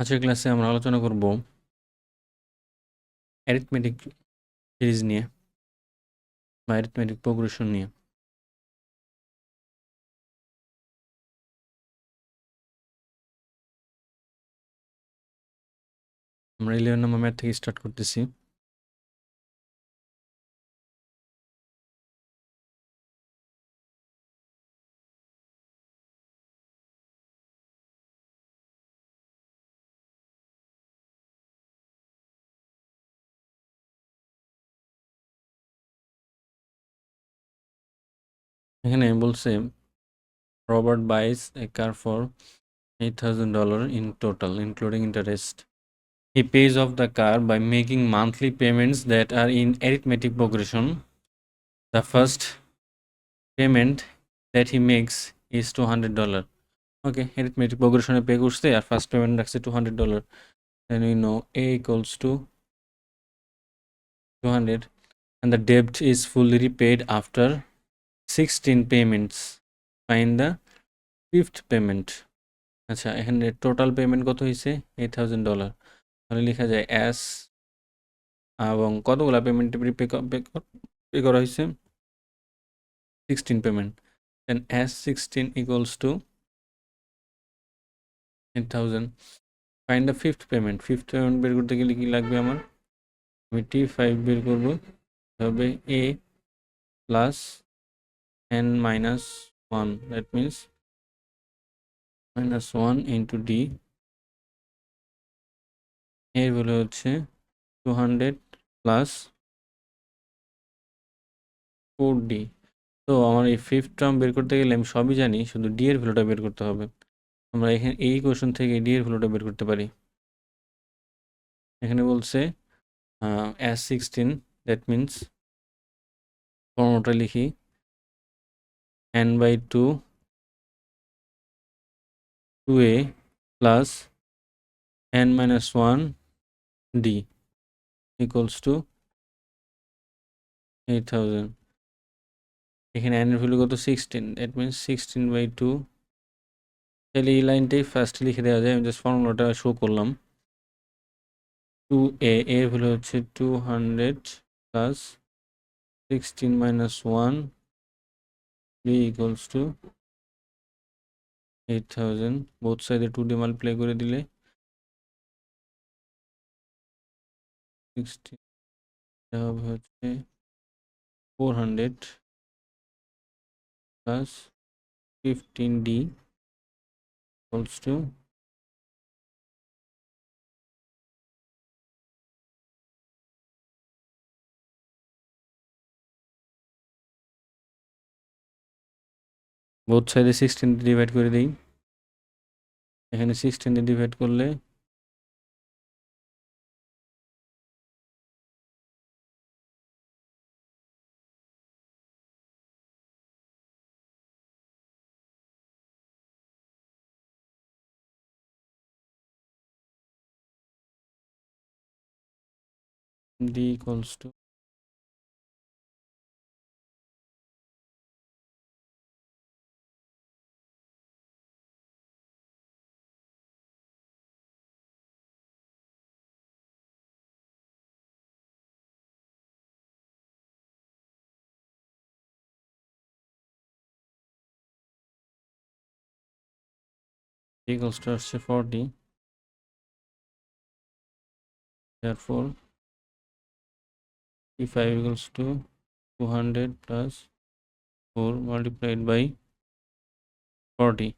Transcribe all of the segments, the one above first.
আজকের ক্লাসে আমরা আলোচনা করব অ্যারিথমেটিক সিরিজ নিয়ে বা অ্যারিথমেটিক প্রোগ্রেশন নিয়ে। আমরা 11 নম্বর ম্যাথ থেকে স্টার্ট করতেছি। এখানে বলছে Robert buys a car for $8,000 in total including interest. He pays off the car by making monthly payments that are in arithmetic progression. The first payment that he makes is $200. Okay, arithmetic progression A pay করছে আর first payment রাখছে $200. Then we know A equals to 200 and the debt is fully repaid after 16 payments. Find the fifth payment. আচ্ছা, এখানে total payment কত হয়েছে? $8,000. তাহলে লেখা যায় S এবং কতগুলা পেমেন্ট পে করা হয়েছে? 16 payment. Then S 16 equals to 8,000. Find the fifth payment. Fifth payment বের করতে গেলে কি লাগবে আমার? আমি T5 বের করব। তবে A plus n minus 1, that means minus 1 into D এর ভ্যালু হচ্ছে 200 প্লাস 4D। তো আমার এই ফিফথ টার্ম বের করতে গেলে আমি সবই জানি, শুধু ডি এর ভ্যালুটা বের করতে হবে। আমরা এখানে এই কোশ্চেন থেকে ডি এর ভ্যালুটা বের করতে পারি। এখানে বলছে S16, দ্যাট মিনস ফর্মুলাটা লিখি n/2 2a plus n-1 d equals to 8,000. এখানে n এর ভ্যালু কত? 16, দ্যাট মিনস 16/2। তাহলে এই লাইনটাই ফার্স্ট লিখে দেওয়া যায়। আমি জাস্ট ফর্মুলাটা শো করলাম। 2a এর ভ্যালু হচ্ছে 200 plus 16 minus 1 b equals to 8,000. Both সাইডে 2 দিয়ে মাল্টিপ্লাই করে দিলে 16 হবে হচ্ছে 400 plus 15d equals to both সাইডে 16 দিয়ে ডিভাইড করে দিই। এখানে 16 দিয়ে ডিভাইড করলে d equals to 40. Therefore T5 equals to 200 plus 4 multiplied by 40.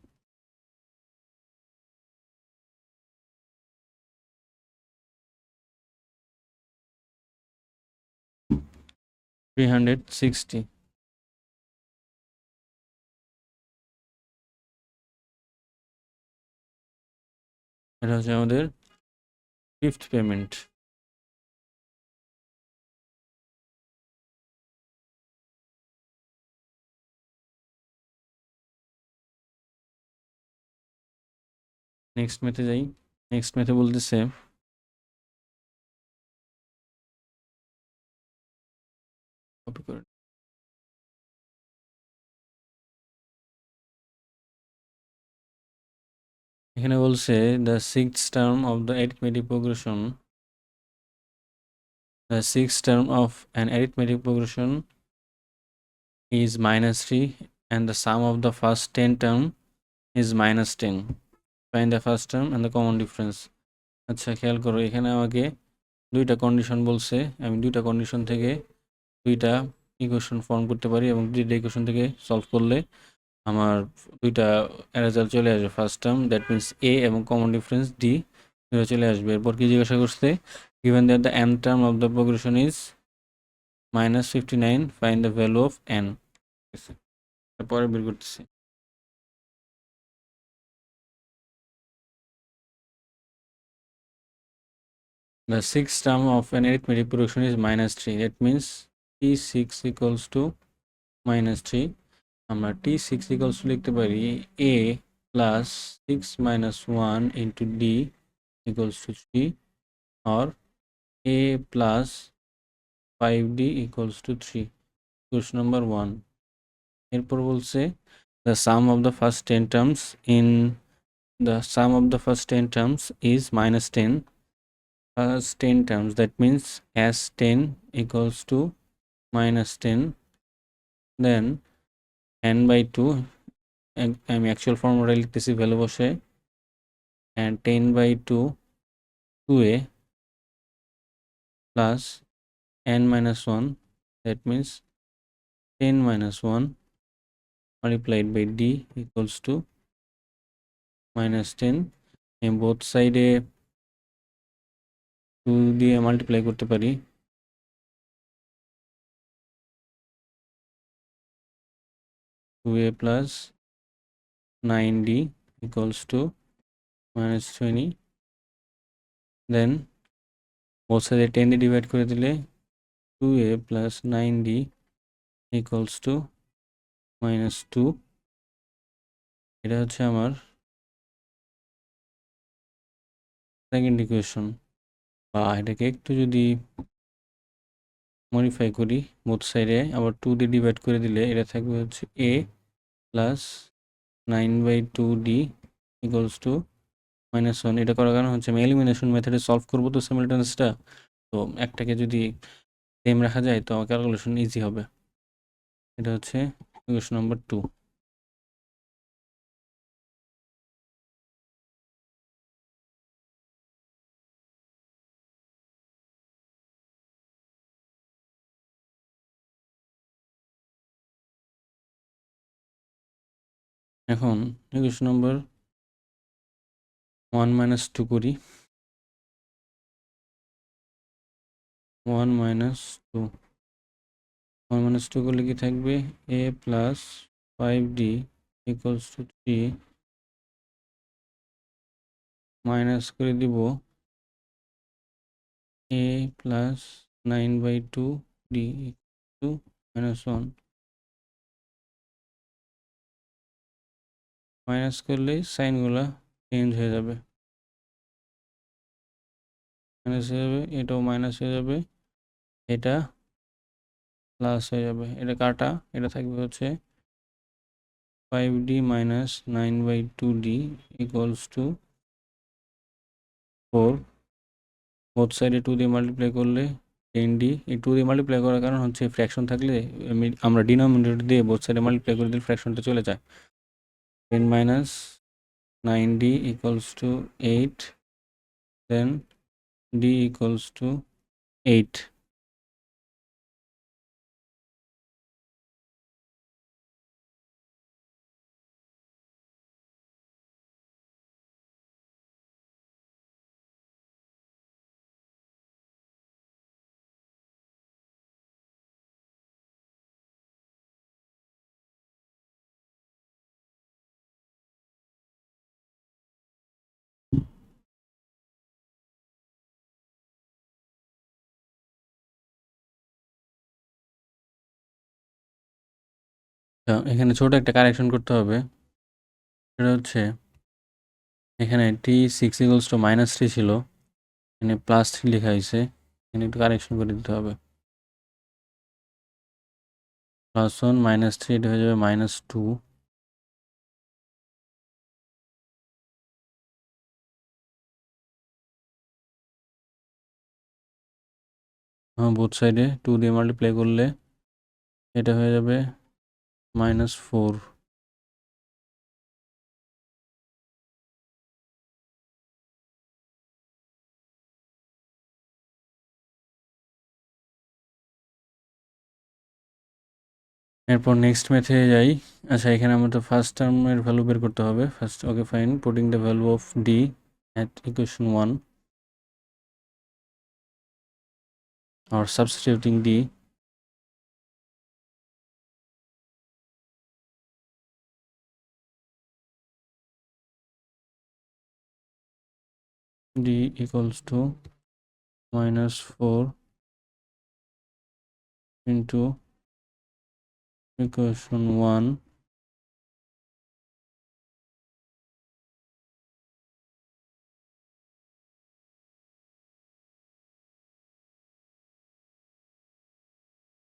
360. এটা হচ্ছে আমাদের ফিফথ পেমেন্ট। নেক্সট ম্যাথে যাই। নেক্সট ম্যাথে বলতেছে কপি করে এখানে বলছে the sixth term of the arithmetic progression, the sixth term of an arithmetic progression is -3 and the sum of the first 10 term is -10. Find the first term and the common difference. আচ্ছা, খেয়াল করো, এখানে আমাকে দুইটা condition বলছে। আমি দুইটা condition থেকে দুইটা ইকুয়েশন ফর্ম করতে পারি এবং দুইটা ইকুয়েশন থেকে সলভ করলে আমার দুইটা রেজাল্ট চলে আসবে। First term that means a এবং কমন ডিফারেন্স ডি চলে আসবে। এরপর কি জিজ্ঞাসা করছে, given that the n term of the progression is -59, find the value of n. তারপরে বের করতেছি। The sixth term of an arithmetic progression is -3. That means t6 equals to -3. আমরা t6 equals to লিখতে পারি a plus 6 minus 1 into d equals to 3, or a plus 5d equals to 3. Question number 1. এরপর বলছে the sum of the first 10 terms is -10. First 10 terms, that means s10 equals to -10, then n by 2, আমি actual formula লিখতেছি value বসে, and 10 by 2 2a plus n minus 1, that means 10 minus 1 multiplied by d equals to -10. and both side 2 দিয়ে multiply করতে পারি, 2a plus 9d equals to -20. then both side 10 দিয়ে divide করে দিলে 2a plus 9d equals to -2. এটা হচ্ছে আমার second equation. বা এটাকে একটু যদি মডিফাই করি, বোথ সাইডে আবার 2 দিয়ে ডিভাইড করে দিলে এটা থাকবে হচ্ছে a plus 9/2d equals to -1। এটা করার কারণ হচ্ছে আমি এলিমিনেশন মেথডে সলভ করবো তো সিমিলটেনিয়াসটা, তো একটাকে যদি সেম রাখা যায় তো আমার ক্যালকুলেশন ইজি হবে। এটা হচ্ছে ইকুয়েশন নাম্বার 2। এখন ইকুয়েশন নাম্বার 1 - 2 করি। 1 - 2 করলে কি থাকবে, a plus 5d equals to 3 minus করে দিব a plus 9/2d two -1। Minus করলেই সাইনগুলা চেঞ্জ হয়ে যাবে, মাইনাস হয়ে যাবে, এটাও মাইনাস হয়ে যাবে, এটা প্লাস হয়ে যাবে, এটা কাটা, এটা থাকবে হচ্ছে 5d minus 9/2d equals to 4। Both সাইডে 2 দিয়ে মাল্টিপ্লাই করলে 10d, এই 2 দিয়ে মাল্টিপ্লাই করার কারণ হচ্ছে ফ্র্যাকশন থাকলে আমরা ডিনোমিনেটর দিয়ে বোথ সাইডে মাল্টিপ্লাই করে দিলে ফ্র্যাকশনটা চলে যায়। 10 minus 9d equals to 8, then d equals to 8। এখানে ছোট একটা কারেকশন করতে হবে, সেটা হচ্ছে এখানে t6 equals to -3 ছিল, এখানে +3 লেখা হয়েছে, এখানে একটু কারেকশন করে দিতে হবে। +1 -3 এটা হয়ে যাবে -2, বোথ সাইডে 2 দিয়ে মাল্টিপ্লাই করলে এটা হয়ে যাবে -4। এরপর নেক্সট মেথডে যাই। আচ্ছা, এখানে আমাদের ফার্স্ট টার্মের ভ্যালু বের করতে হবে। First, okay fine, putting the value of D at equation 1 or substituting d equals to -4 into equation 1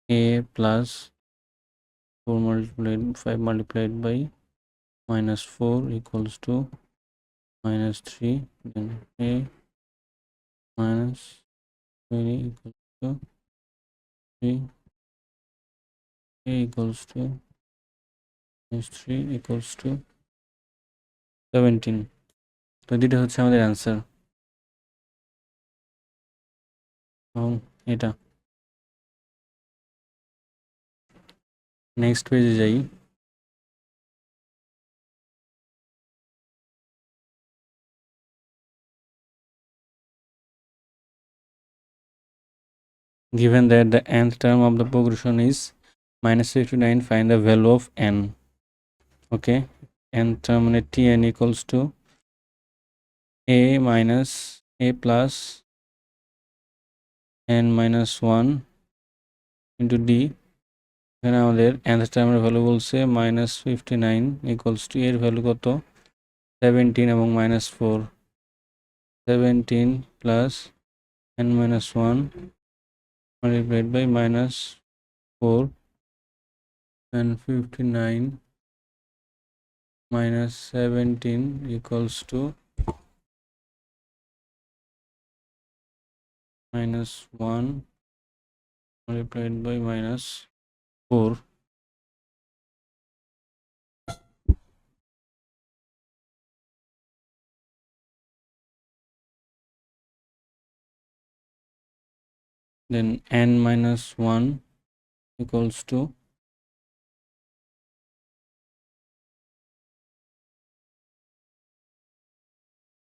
a plus 4 multiplied 5 multiplied by -4 equals to -3, then a minus 3 equals to 3, a equals to -3 equals to 17। তো দুটো হচ্ছে আমাদের answer. এবং এটা next পেজে যাই। Given that the nth term of the progression is -59, find the value of n. Okay, nth term মানে tn equals to a minus a plus n minus 1 into d। এখানে আমাদের nth টার্মের value বলছে -59 equals to এর value কত 17 এবং -4, 17 plus n minus 1 multiplied by -4 and 59 minus 17 equals to -1 multiplied by -4। Then n minus 1 equals to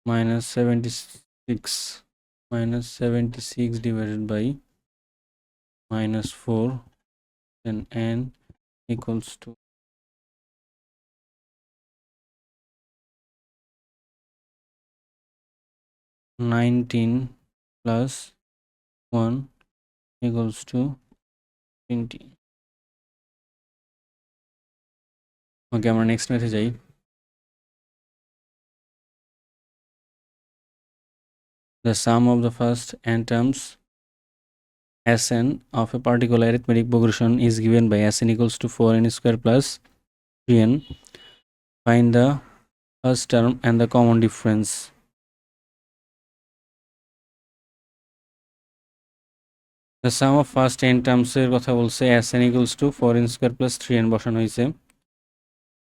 -76, -76 divided by -4, then n equals to 19 plus 1 equals to 20। ওকে, আমরা next ম্যাথে যাই। The sum of the first n terms Sn of a particular arithmetic progression is given by Sn equals to 4n square plus 3n. Find the first term and the common difference. The sum of first n terms এর কথা বলছে Sn equals to 4n square plus 3n বসানো হয়েছে।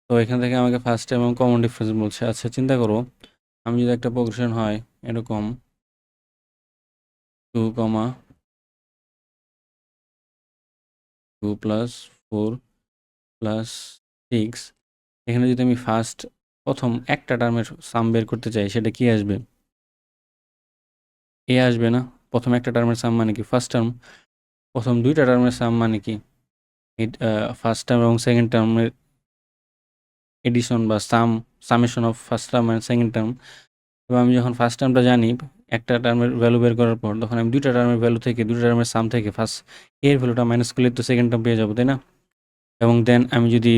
তো এখান থেকে আমাকে first term এবং কমন ডিফারেন্স বলছে। আচ্ছা, চিন্তা করো, আমি যদি একটা প্রোগ্রেশন হয় এরকম 2, 2 plus 4 plus 6, এখানে যদি আমি প্রথম একটা টার্মের সাম বের করতে চাই, সেটা কি আসবে? এ আসবে না। প্রথম একটা টার্মের সাম মানে কি? First term. প্রথম দুইটা টার্মের সাম মানে কি? ফার্স্ট টার্ম এবং সেকেন্ড টার্মের এডিশন বা summation of first term and second term. এবং আমি যখন ফার্স্ট টার্মটা জানি, একটা টার্মের ভ্যালু বের করার পর, তখন আমি দুইটা টার্মের ভ্যালু থেকে, দুইটা টার্মের সাম থেকে ফার্স্ট এর ভ্যালুটা মাইনাস করলে তো সেকেন্ড টার্ম পেয়ে যাবো, তাই না? এবং দেন আমি যদি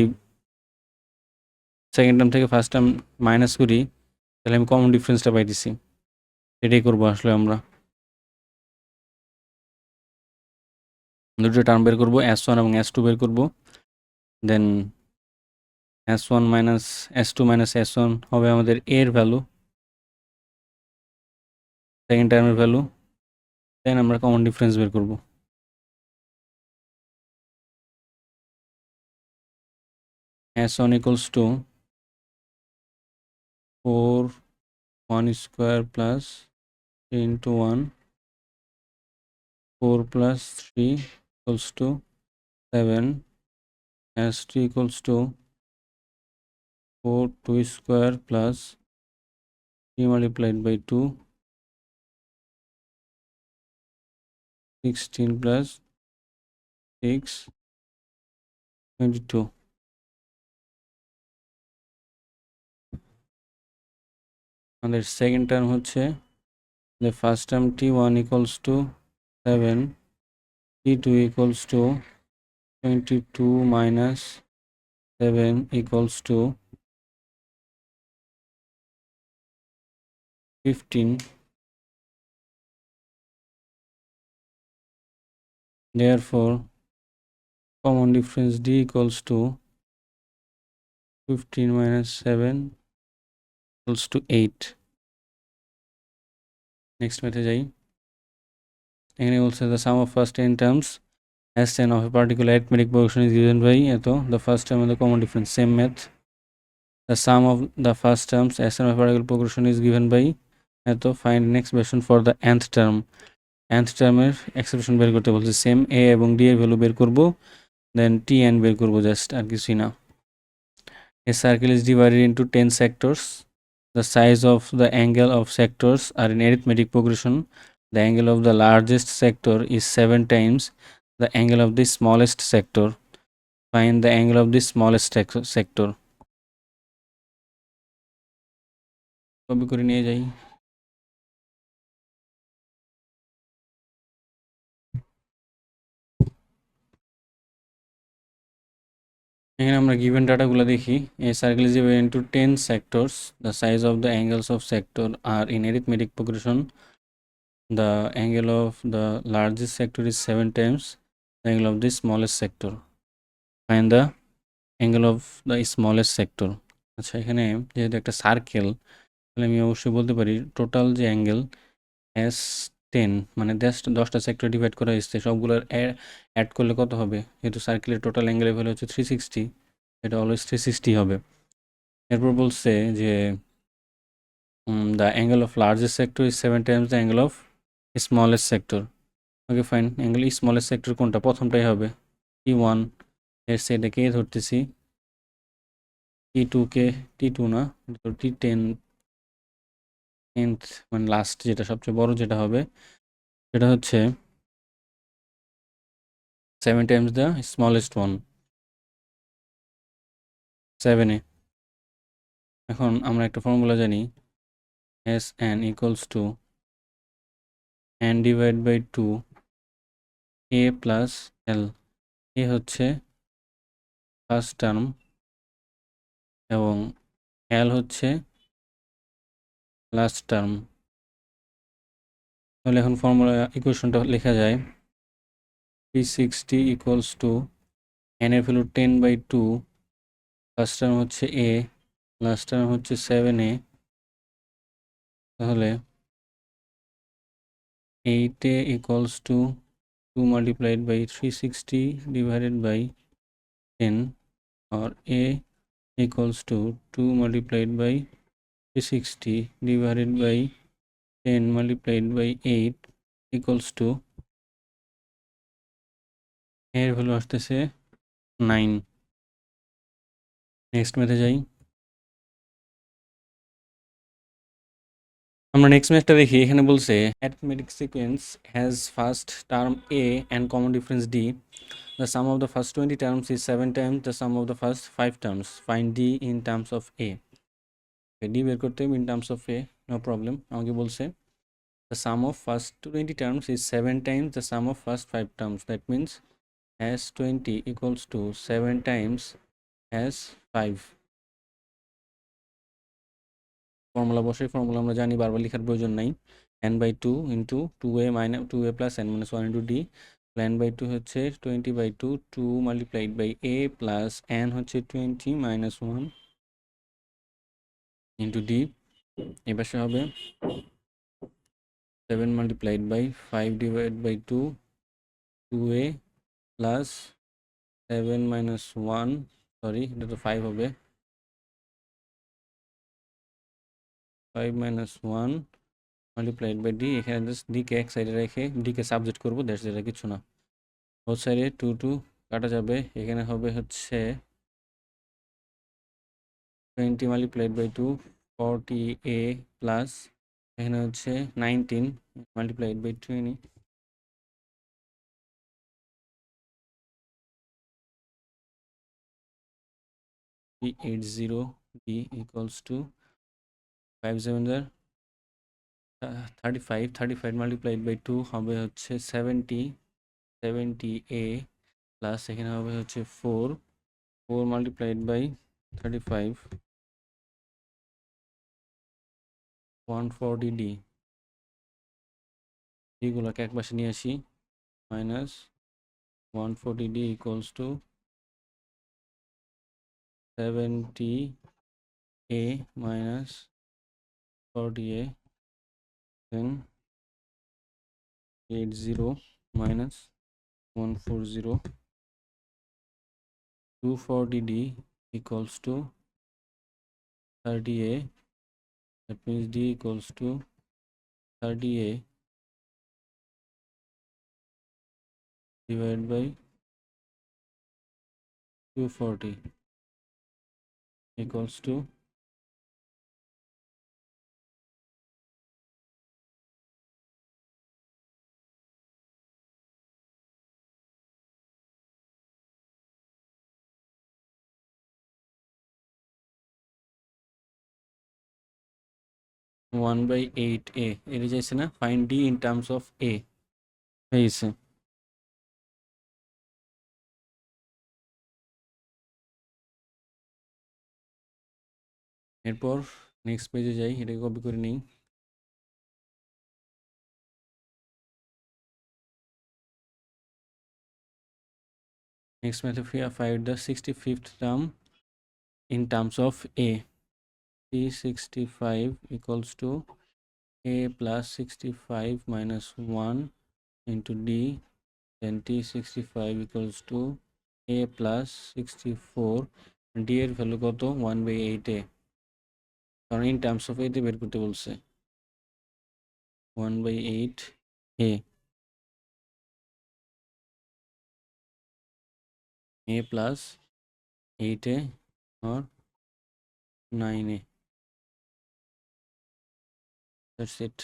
সেকেন্ড টার্ম থেকে ফার্স্ট টার্ম মাইনাস করি, তাহলে আমি কমন ডিফারেন্সটা পাইতেছি। এটাই করবো আসলে আমরা। দুটো টার্ম বের করবো, S1 এবং S2 বের করবো। দেন S1 minus S2 minus S1 হবে আমাদের এর ভ্যালু, সেকেন্ড টার্মের ভ্যালু। দেন আমরা কমন ডিফারেন্স বের করবো। S1 equals to 4 1 square plus 3 into 1, 4 plus 3 equals to 7. S2 equals to 4 2 square plus 3 multiplied by 2, 16 plus 6, 22. And the second term হচ্ছে the first term t1 equals to 7, t2 equals to 22 minus 7 equals to 15. Therefore, common difference d equals to 15 minus 7 equals to 8. Next method যাই। এখানে বলছে the sum of first n terms S10 of a particular arithmetic progression is given by the first term and the common difference. Same math. The sum of the first terms S10 of a particular progression is given by find an expression for the nth term. nth টার্মের expression বের করতে বলছে। Same a এবং d এর value বের করব, দেন tn বের করব, জাস্ট আর কিছুই না। A circle is divided into 10 sectors. The size of the angle of sectors are in arithmetic progression. The angle of the largest sector is 7 times the angle of the smallest sector. Find the angle of the smallest sector. Copy করে নিয়ে যাই। এখানে আমরা given ডাটাগুলো দেখি। A circle is divided into 10 sectors. The size of the angles of sector are in arithmetic progression. The angle of the largest sector is 7 times the angle of the smallest sector. Find the angle of the smallest sector. আচ্ছা, এখানে যেহেতু একটা circle, তাহলে আমি অবশ্যই বলতে পারি total যে অ্যাঙ্গেল S10 মানে 10টা সেক্টর ডিভাইড করা হয়েছে, সবগুলোর অ্যাড করলে কত হবে? যেহেতু সার্কেলের টোটাল অ্যাঙ্গেলের ভ্যালু হচ্ছে 360, এটা অলওয়েজ 360 হবে। এরপর বলছে যে the angle of largest sector is 7 Times the angle of smallest sector. Okay fine, angle smallest sector কোনটা? প্রথমটাই হবে, T1 এর সেটাকে ধরতেছি, T2 কে, T2 না, T10 মানে লাস্ট যেটা সবচেয়ে বড় যেটা হবে সেটা হচ্ছে 7 টাইমস দ্য স্মলেস্ট ওয়ান, 7 এখন আমরা একটা ফর্মুলা জানি, Sn equals to n divide by 2 a plus l। A হচ্ছে ফার্স্ট টার্ম এবং l হচ্ছে লাস্ট টার্ম। তাহলে এখন ফর্মুলা ইকুয়েশনটা লেখা যায় 360 ইকুয়ালস টু n এর ভ্যালু 10/2, ফার্স্ট টার্ম হচ্ছে a, লাস্ট টার্ম হচ্ছে 7a। তাহলে 8a equals to 2 multiplied by 360 divided by 10, or a equals to 2 multiplied by 360 divided by 10 multiplied by 8 equals to এর ভ্যালু আসতেছে 9। Next মেথে যাই। আমরা next ম্যাথটা দেখি। এখানে বলছে arithmetic sequence has first term a and common difference d. The sum of the first 20 terms is 7 times the sum of the first 5 terms. Find d in terms of a. d বের করতে হবে in terms of a, no problem। আমাকে বলছে the sum of first 20 terms is 7 times the sum of first 5 terms. That means S20 equals to 7 times S5। Formula বসে, formula আমরা জানি, বারবার লেখার প্রয়োজন নাই। n/2 into 2a minus 2a plus n minus 1 into d। n/2 হচ্ছে 20/2, 2 multiplied by a plus n হচ্ছে 20 minus 1 into d। এ পাশে হবে 7 multiplied by 5 divide by 2, 2a plus 7 minus 1 sorry এটা তো 5 হবে, 5 minus 1 মাল্টিপ্লাইড বাই ডি। এখানে just ডিকে এক সাইডে রেখে ডিকে সাবজেক্ট করবো, দ্যাটস এটা কিছু না। বোথ সাইডে 2 2 কাটা যাবে, এখানে হবে হচ্ছে 20 মাল্টিপ্লাইড বাই 2 40 এ প্লাস এখানে হচ্ছে 19 multiplied by 20 80 d equals to 5 7 35 35 multiplied by 2 হবে হচ্ছে 70 70 এ প্লাস এখানে হবে হচ্ছে 4 4 মাল্টিপ্লাইড বাই 35 140 ডি। এগুলোকে এক পাশে নিয়ে আসি, minus 140 d equals to 70 a minus 40 a, then 80 minus 140, 240 d equals to 30a, that means d equals to 30a divided by 240 equals to 1/8a। এটা চাইছে না, find d in terms of a হয়ে গেছে। এরপর নেক্সট পেজে যাই, এটাকে copy করে নিই। Next method, find the 65th term in terms of a. T65 equals to a plus 65 minus 1 into d, then T65 equals to a plus 64, d এর value কত 1/8a, কারণ ইন টার্মস অফ a তে বের করতে বলছে। 1/8a, a plus 8a or 9a, that's it.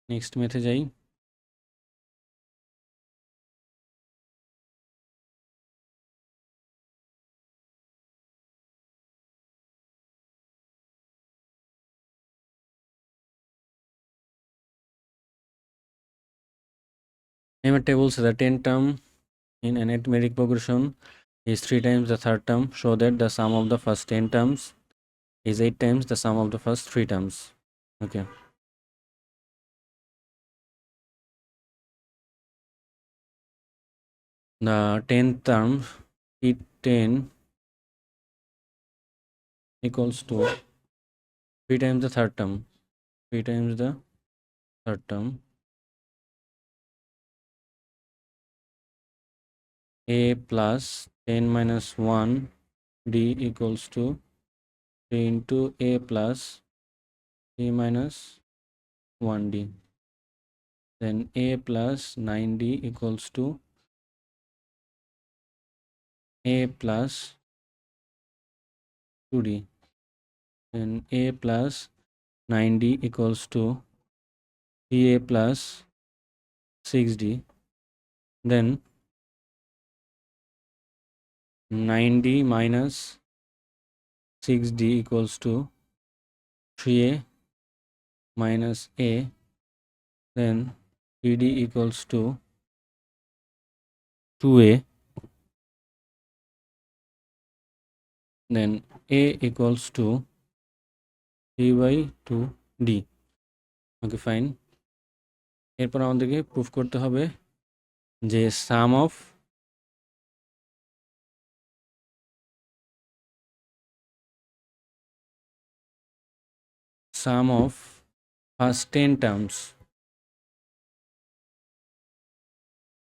Next মেথে যাই। Name a table so the 10 term in an arithmetic progression is 3 times the third term. Show that the sum of the first 10 terms is 8 times the sum of the first 3 terms. Okay. The 10th term, T10 equals to 3 times the third term. 3 times the third term. A plus 10 minus 1 d equals to 3 into a plus 3 minus 1d. Then a plus 9d equals to a plus 2d. Then a plus 9d equals to 3a plus 6d. Then 9d minus 6d equals to 3a minus a. Then 3d equals to 2a. Then a equals to 3/2d. Okay fine. এরপর আমাদেরকে proof করতে হবে যে sum of first 10 terms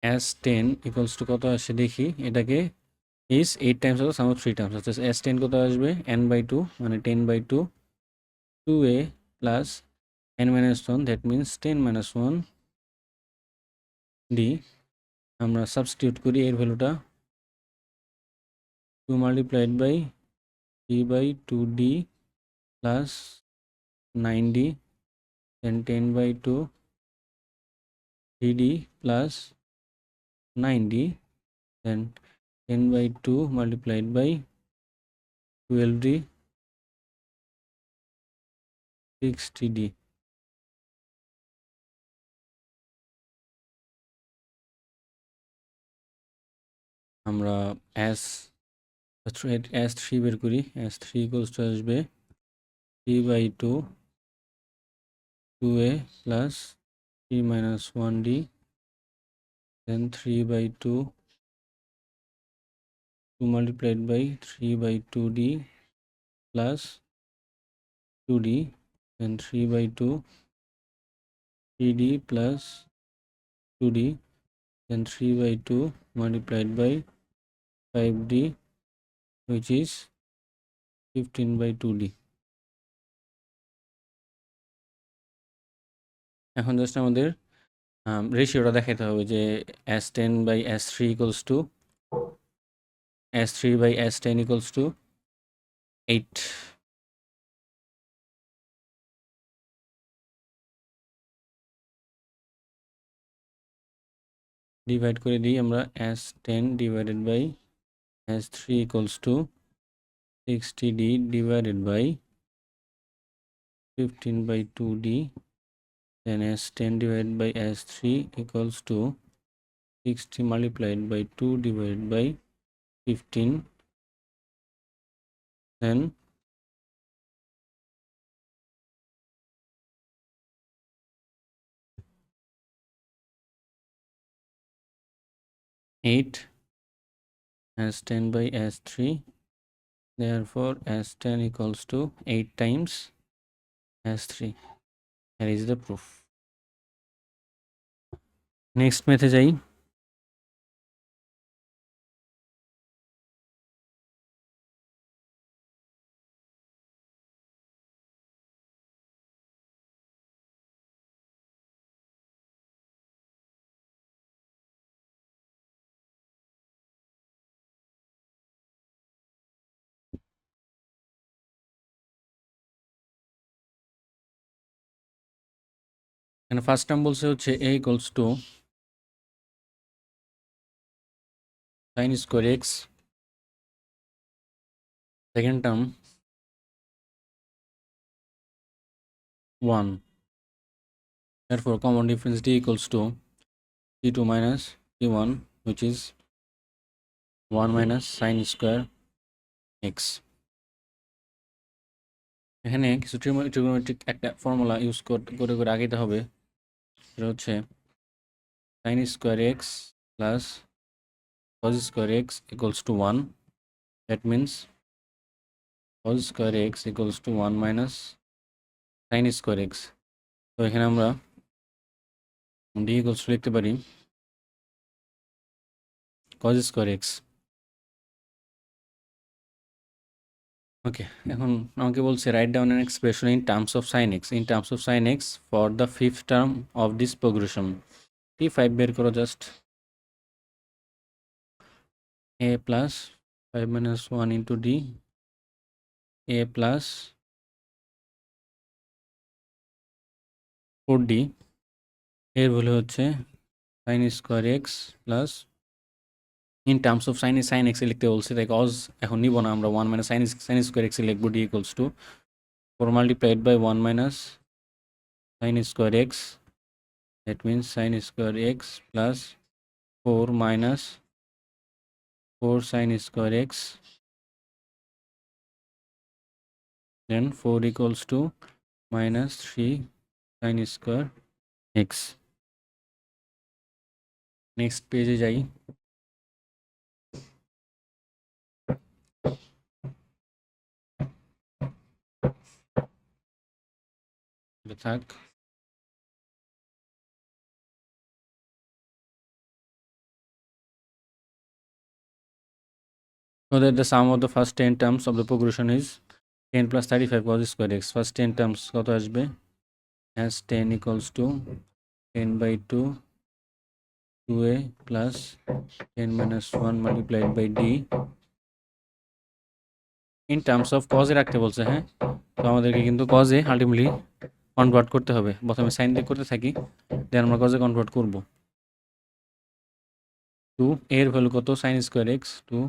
s10 equals to কত আসে দেখি, এটাকে is 8 times of the sum of 3 terms, অর্থাৎ s10 কত আসবে n/2 মানে 10/2 2a plus n minus 1, that means 10 minus 1 d। আমরা সাবস্টিটিউট করি এর ভ্যালুটা 2 multiplied by 3/2d plus 9d, then 10/2 3d plus 9d, then 10/2 multiplied by 12d 60d। আমরা s3 বের করি, s3 equals to আসবে 3/2 2a plus 3 minus 1d, then 3/2 2 multiplied by 3/2d plus 2d, then 3/2 3d plus 2d, then 3/2 multiplied by 5d, which is 15/2d। এখন just আমাদের রেশিওটা দেখাতে হবে যে s10/s3 equals to s3/s10 equals to 8। Divide করে দিই আমরা, s10 divided by s3 equals to 60d divided by 15/2d, then s10 divided by s3 equals to 60 multiplied by 2 divided by 15, then 8 s10 by s3, therefore s10 equals to 8 times s3। That is the proof. Next method যাই। এখানে first term বলছে হচ্ছে a equals to sin square x, second term 1, therefore common difference d equals to c2 minus c1, which is 1 minus sin square x। এখানে কিছু trigonometric একটা formula use করে করে আগাইতে হবে, সেটা হচ্ছে sin square x plus cos square x equals to 1, that means cos square x equals to 1 minus sin square x। তো এখানে আমরা d equals to লিখতে পারি cos square x। ওকে, এখন আমাকে বলছে write down an expression in terms of sine x, in terms of sine x for the fifth term of this progression. t5 বের করো just, a plus 5 minus 1 into d, a plus 4d, এর value হচ্ছে sin square x plus in terms of sign এক্সে লিখতে বলছে, তাই cause এখন নিব না আমরা, 1 মাইনাস সাইন স্কোয়ার এক্সে লিখবো d equals to 4 multiplied by 1 minus sine square x, that means sine square x plus 4 minus 4 sin square x, then 4 equals to minus 3 sin square x। Next পেজে যাই। থাক। So that the sum of the first 10 terms of the progression is 10 plus 35 cos square x. First 10 terms কত আসবে? As 10 equals to 10 by 2 2a plus 10 minus 1 multiplied by d in terms of cos এ রাখতে বলছে। হ্যাঁ, তো আমাদেরকে কিন্তু cos এ ultimately convert করতে হবে। প্রথমে সাইন দিয়ে করতে থাকি, দেন আমরা cos এ কনভার্ট করব। 2 এর ভ্যালু কত? sin square x, 2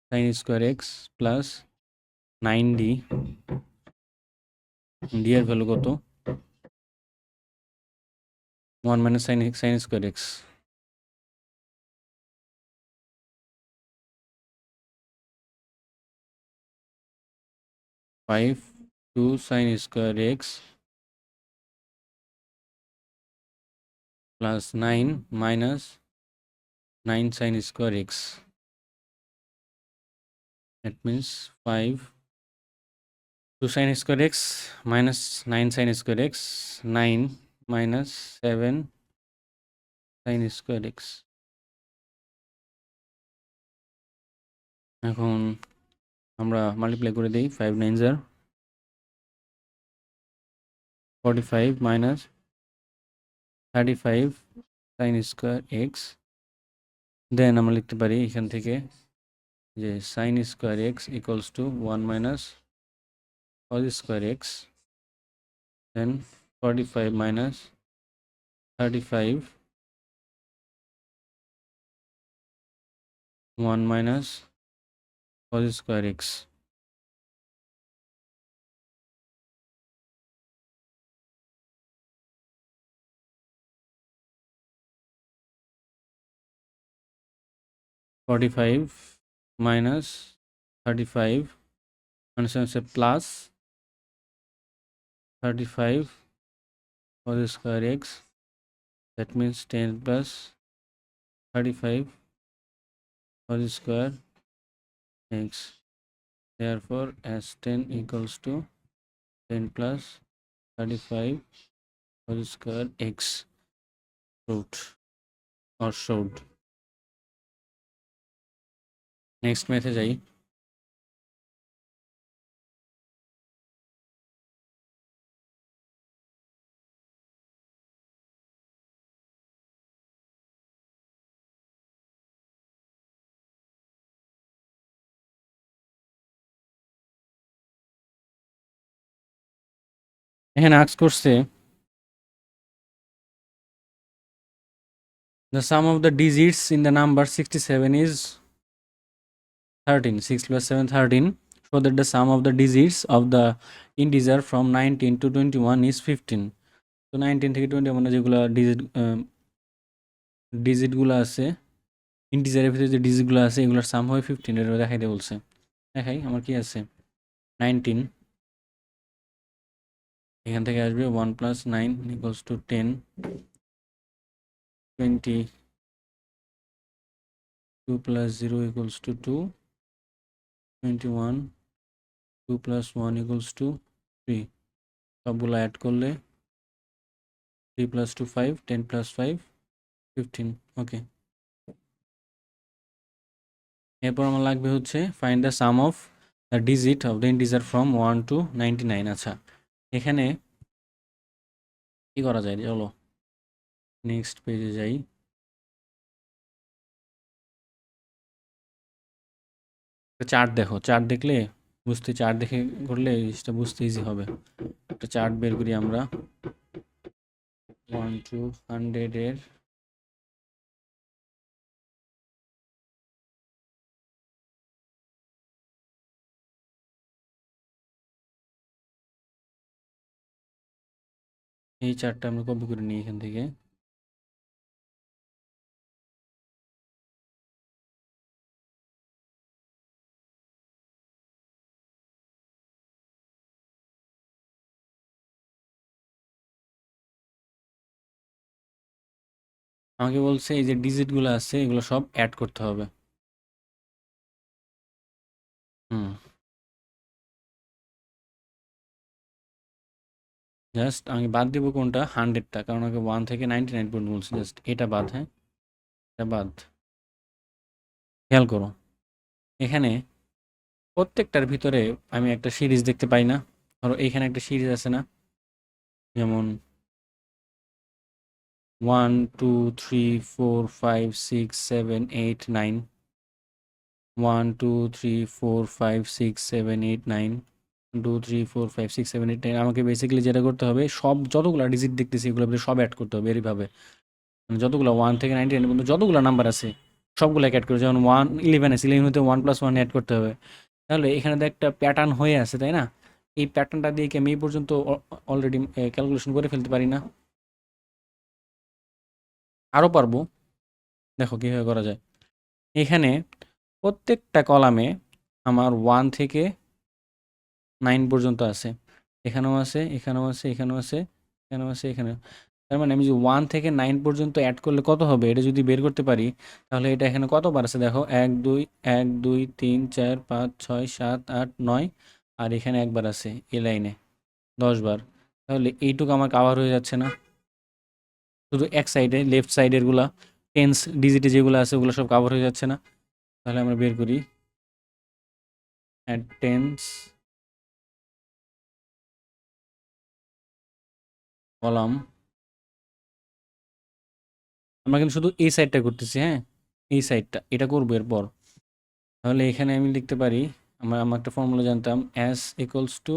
sin square x plus 9d, d এর ভ্যালু কত? 1 minus sin square x, 5 2 sin square x plus 9 minus 9 sin square x. That means 5 2 sin square x minus 9 sin square x, 9 minus 7 sin square x. এখন আমরা multiply করে দিই, 5 9 are 45 minus 35 sin square x. দেন আমরা লিখতে পারি এখান থেকে যে sin square x equals to 1 minus cos square x. Then 45 minus 35 1 minus cos square x. Forty-five minus 35 and plus 35 cos square x. That means 10 plus 35 cos square x. Therefore, as 10 equals to 10 plus 35 cos square x. Proved or showed. Next method যাই। এখানে ask করছে the sum of the digits in the number 67 is 13. 6 plus 7 13. So that the sum of the digits of the integer from 19 to 21 is 15. তো 19 থেকে 21 যেগুলো ডিজিটগুলো আছে, ইন্টিজারের ভিতরে যে ডিজিটগুলো আছে এগুলোর সাম হয় 15। এটা দেখাইতে বলছে। দেখাই আমার কি আছে, 19 এখান থেকে আসবে 1 plus 9 equals to 10, 20, 2 plus 0 equals to 2, 21, 2 plus 1 equals to 3। সবগুলো অ্যাড করলে 3 plus 2 5, 10 plus 5 15। ওকে, এরপর আমার লাগবে হচ্ছে find the some of the digit of the integer from 1 to 99। আচ্ছা, এখানে কি করা যায়, চলো নেক্সট পেজে যাই। চার্ট দেখো, চার্ট দেখলে বুঝতে, চার্ট দেখে করলে জিনিসটা বুঝতে ইজি হবে। একটা চার্ট বের করি আমরা 1 to 100 এর। এই চার্টটা আমরা কপি করে নিই এখান থেকে। আমাকে বলছে এই যে ডিজিটগুলো আছে এগুলো সব অ্যাড করতে হবে। জাস্ট আমি বাদ দেবো কোনটা, 100টা, কারণ আমাকে 1 থেকে 99 পর্যন্ত বলছে। জাস্ট এটা বাদ। হ্যাঁ, এটা বাদ, খেয়াল করো এখানে প্রত্যেকটার ভিতরে আমি একটা সিরিজ দেখতে পাই না? ধরো এইখানে একটা সিরিজ আছে না? যেমন 1 2 3 4 5 6 7 8 9, 1 2 3 4 5 6 7 8 9, 2 3 4 5 6 7 8 9। আমাকে বেসিক্যালি যেটা করতে হবে, সব যতগুলো ডিজিট দেখতেছি এগুলোর ভিতরে সব অ্যাড করতে হবে এইভাবে। মানে যতগুলো 1 থেকে 99 পর্যন্ত যতগুলো নাম্বার আছে সবগুলো অ্যাড করে, যেমন 1 11 আছে, 11 হতে 1 + 1 অ্যাড করতে হবে। তাহলে এখানে তো একটা প্যাটার্ন হয়ে আছে, তাই না? এই প্যাটার্নটা দিয়ে কি আমি এই পর্যন্ত অলরেডি ক্যালকুলেশন করে ফেলতে পারি না? আরও পারবো। দেখো কীভাবে করা যায়। এখানে প্রত্যেকটা কলামে আমার 1 থেকে 9 পর্যন্ত আছে, এখানেও আছে, এখানেও আছে, এখানেও আছে, এখানেও আছে, এখানে। তার মানে আমি যদি 1 থেকে 9 পর্যন্ত অ্যাড করলে কত হবে এটা যদি বের করতে পারি, তাহলে এটা এখানে কতবার আছে দেখো, 1 2 1 2 3 4 5 6 7 8 9, আর এখানে একবার আছে এই লাইনে 10 বার। তাহলে এইটুকু আমার কাভার হয়ে যাচ্ছে না? শুধু এক সাইডে লেফট সাইডের গুলা টেন্স ডিজিটে যেগুলো আছে ওগুলো সব কাভার হয়ে যাচ্ছে না? তাহলে আমরা বের করি অ্যাড টেন্স কলাম। আমরা কিন্তু শুধু এই সাইডটা করতেছি, হ্যাঁ, এই সাইডটা এটা করবো এরপর। তাহলে এখানে আমি লিখতে পারি, আমার একটা ফর্মুলা জানতাম, s equals to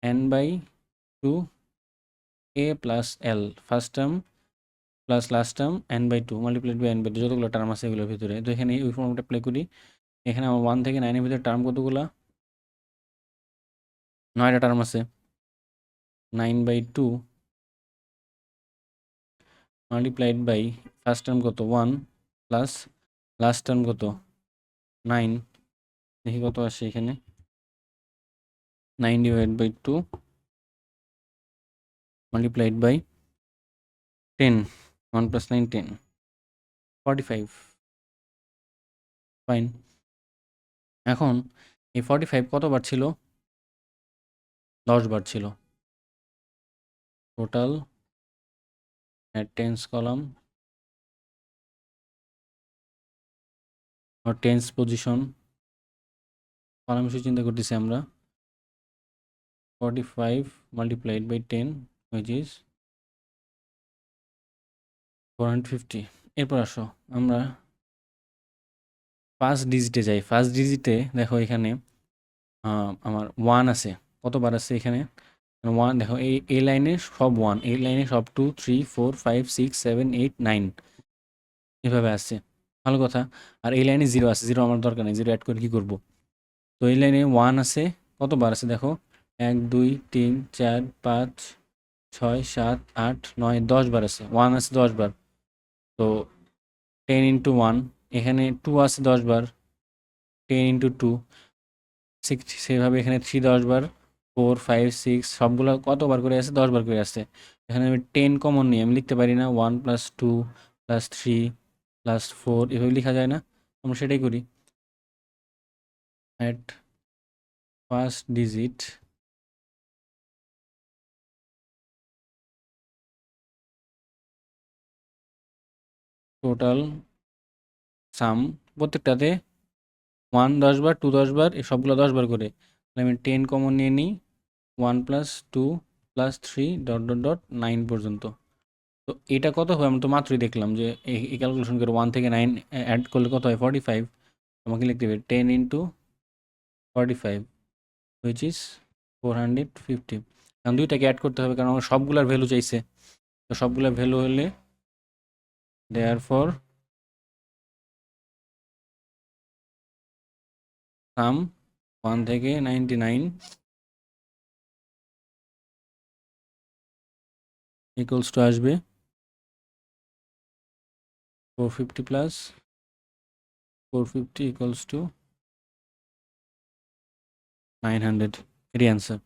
n/2 a plus l, first term plus last term n/2 multiplied by n/2, যতগুলো টার্ম আছে এগুলোর ভিতরে। তো এখানে ওই ফর্মুলাটা অ্যাপ্লাই করি। এখানে আমার 1 থেকে 9 এর ভিতরে টার্ম কতগুলো? 9টা টার্ম আছে। 9/2 মাল্টিপ্লাইড বাই ফার্স্ট টার্ম কত 1 প্লাস লাস্ট টার্ম কত 9, দেখি কত আসে এখানে। 9/2 multiplied by 10, 1 plus 9 10, 45, ফাইন। এখন এই 45 কতবার ছিল? 10 বার ছিল। Total at tens column or tens position column হিসেবে চিন্তা করতেছি আমরা। 45 multiplied by 10 which is 450। এরপর আসো আমরা ফার্স্ট ডিজিটে যাই। ফার্স্ট ডিজিটে দেখো এখানে আমার 1 আছে, কতবার আছে এখানে? 1 দেখো, এই লাইনে সব 1, এই লাইনে সব 2 3 4 5 6 7 8 9 এভাবে আছে, ভালো কথা। আর এই লাইনে 0 আছে, 0 আমার দরকার নেই, 0 অ্যাড করে কী করবো? তো এই লাইনে 1 আছে, কতবার আছে দেখো, 1 2 3 4 5 6 7 8 9 10 বার আছে, 1 আছে 10 বার। তো 10 ইন্টু 1, এখানে 2 আছে 10 বার, 10 ইন্টু 2 60, সেভাবে এখানে 3 10 বার, 4 5 6 সবগুলো কতবার করে আছে? 10 বার করে আছে। এখানে আমি 10 কমন নিই, আমি লিখতে পারি না 1 + 2 + 3 + 4 এভাবে লেখা যায় না? আমরা সেটাই করি। At first digit total sum, প্রত্যেকটাতে 1 10 বার, 2 10 বার, এই সবগুলো 10 বার করে। তাহলে আমি 10 কমন নিয়ে নিই, 1 + 2 + 3 ডট ডট ডট 9 পর্যন্ত। তো এটা কত হয়? আমরা তো মাত্রই দেখলাম যে এই ক্যালকুলেশন করে 1 থেকে 9 অ্যাড করলে কত হয়? 45। আমাকে লিখতে হবে 10 ইন্টু 45 হুইচ ইজ 450। কারণ দুইটাকে অ্যাড করতে হবে, কারণ আমার সবগুলার ভ্যালু চাইছে। তো সবগুলার ভ্যালু হলে দেয়ার ফর সাম 1 থেকে 99 ইকুয়ালস টু আসবে 450 প্লাস 450 ইকুয়ালস টু 900। এটি অ্যান্সার।